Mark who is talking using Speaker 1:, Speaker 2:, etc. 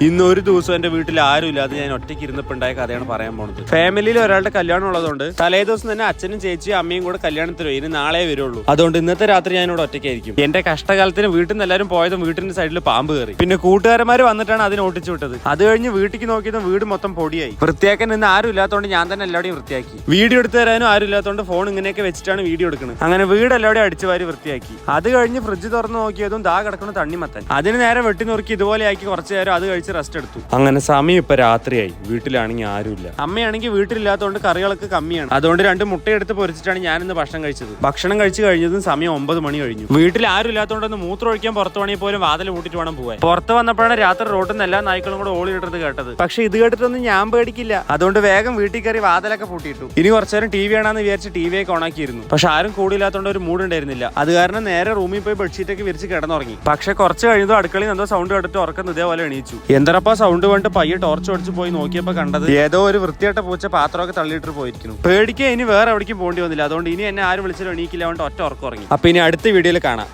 Speaker 1: ഇന്ന് ഒരു ദിവസം എന്റെ വീട്ടിൽ ആരും ഇല്ലാതെ ഞാൻ ഒറ്റയ്ക്ക് ഇരുന്നപ്പോൾ ഉണ്ടായ കഥയാണ് പറയാൻ പോകുന്നത്. ഫാമിലിയിൽ ഒരാളുടെ കല്യാണം ഉള്ളതുകൊണ്ട് തലേ ദിവസം തന്നെ അച്ഛനും ചേച്ചിയും അമ്മയും കൂടെ കല്യാണത്തിന് പോയി. ഇനി നാളെ വരുള്ളൂ. അതുകൊണ്ട് ഇന്നത്തെ രാത്രി ഞാൻ ഇവിടെ ഒറ്റയ്ക്കായിരിക്കും. എന്റെ കഷ്ടകാലത്തിന് വീട്ടിൽ നിന്ന് എല്ലാവരും പോയതും വീട്ടിന്റെ സൈഡിൽ പാമ്പ് കയറി. പിന്നെ കൂട്ടുകാരന്മാർ വന്നിട്ടാണ് അതിനെ ഓട്ടിച്ചു വിട്ടത്. അത് കഴിഞ്ഞ് വീട്ടിലേക്ക് നോക്കിയതും വീട് മൊത്തം പൊടിയായി. വൃത്തിയാക്കാൻ ഇന്ന് ആരും ഇല്ലാത്തതുകൊണ്ട് ഞാൻ തന്നെ എല്ലാവരെയും വൃത്തിയാക്കി. വീഡിയോ എടുത്തു തരാനും ആരും ഇല്ലാത്തതുകൊണ്ട് ഫോൺ ഇങ്ങനെയൊക്കെ വെച്ചിട്ടാണ് വീഡിയോ എടുക്കുന്നത്. അങ്ങനെ വീട് എല്ലാവരെയും അടിച്ചു വാരി വൃത്തിയാക്കി. അത് കഴിഞ്ഞ് ഫ്രിഡ്ജ് തുറന്ന് നോക്കിയതും ദാ കിടക്കുന്ന തണ്ണിമത്തൻ. അതിന് നേരെ വെട്ടി നുറുക്കി ഇതുപോലെ ആക്കി കുറച്ചു നേരം അത് കഴിച്ച് റെസ്റ്റ് എടുത്തു. അങ്ങനെ സമയം ഇപ്പൊ രാത്രിയായി. വീട്ടിലാണെങ്കിൽ ആരുമില്ല. അമ്മയാണെങ്കിൽ വീട്ടിലില്ലാത്തതുകൊണ്ട് കറികളൊക്കെ കമ്മിയാണ്. അതുകൊണ്ട് 2 മുട്ടയെടുത്ത് പൊരിച്ചിട്ടാണ് ഞാൻ ഇന്ന് ഭക്ഷണം കഴിച്ചത്. ഭക്ഷണം കഴിച്ചു കഴിഞ്ഞതും സമയം 9 മണി കഴിഞ്ഞു. വീട്ടിൽ ആരും ഇല്ലാത്തതുകൊണ്ട് മൂത്രം ഒഴിക്കാൻ പുറത്തു വേണമെങ്കിൽ പോലും വാതിൽ കൂട്ടിട്ട് വേണം പോവാൻ. പുറത്ത് വന്നപ്പോഴാണ് രാത്രി റോഡിൽ നിന്ന് എല്ലാ നായ്ക്കളും കൂടെ ഓളിയിട്ടത് കേട്ടത്. പക്ഷെ ഇത് കേട്ടിട്ടൊന്നും ഞാൻ പേടിക്കില്ല. അതുകൊണ്ട് വേഗം വീട്ടിൽ കയറി വാതിലൊക്കെ പൂട്ടിയിട്ടു. ഇനി കുറച്ചു നേരം ടി വി ആണെന്ന് വിചാരിച്ച് ടി വി ഒക്കെ ഓണാക്കിയിരുന്നു. പക്ഷെ ആരും കൂടിയില്ലാത്തതുകൊണ്ട് ഒരു മൂഡ് ഉണ്ടായിരുന്നില്ല. അത് കാരണം നേരെ റൂമിൽ പോയി ബെഡ്ഷീറ്റ് ഒക്കെ വിരിച്ച് കിടന്നുറങ്ങി. പക്ഷെ കുറച്ച് കഴിഞ്ഞതും അടുക്കളയിൽ എന്തോ സൗണ്ട് കേട്ടിട്ട് ഉറക്കം ഇതേപോലെ എണീച്ചു. എന്തരപ്പ സൗണ്ട് കൊണ്ട് പയ്യെ ടോർച്ച് ഓടിച്ച് പോയി നോക്കിയപ്പോ കണ്ടത് ഏതോ ഒരു വൃത്തിയായിട്ട പൂച്ച പാത്രമൊക്കെ തള്ളിയിട്ട് പോയിരിക്കുന്നു. പേടിക്കുക ഇനി വേറെ എവിടേക്കും പോകേണ്ടി വന്നില്ല. അതുകൊണ്ട് ഇനി എന്നെ ആരും വിളിച്ചാലും എണീക്കില്ല. അതുകൊണ്ട് ഒറ്റ ഉറക്കം ഉറങ്ങി. അപ്പൊ ഇനി അടുത്ത വീഡിയോയിൽ കാണാം.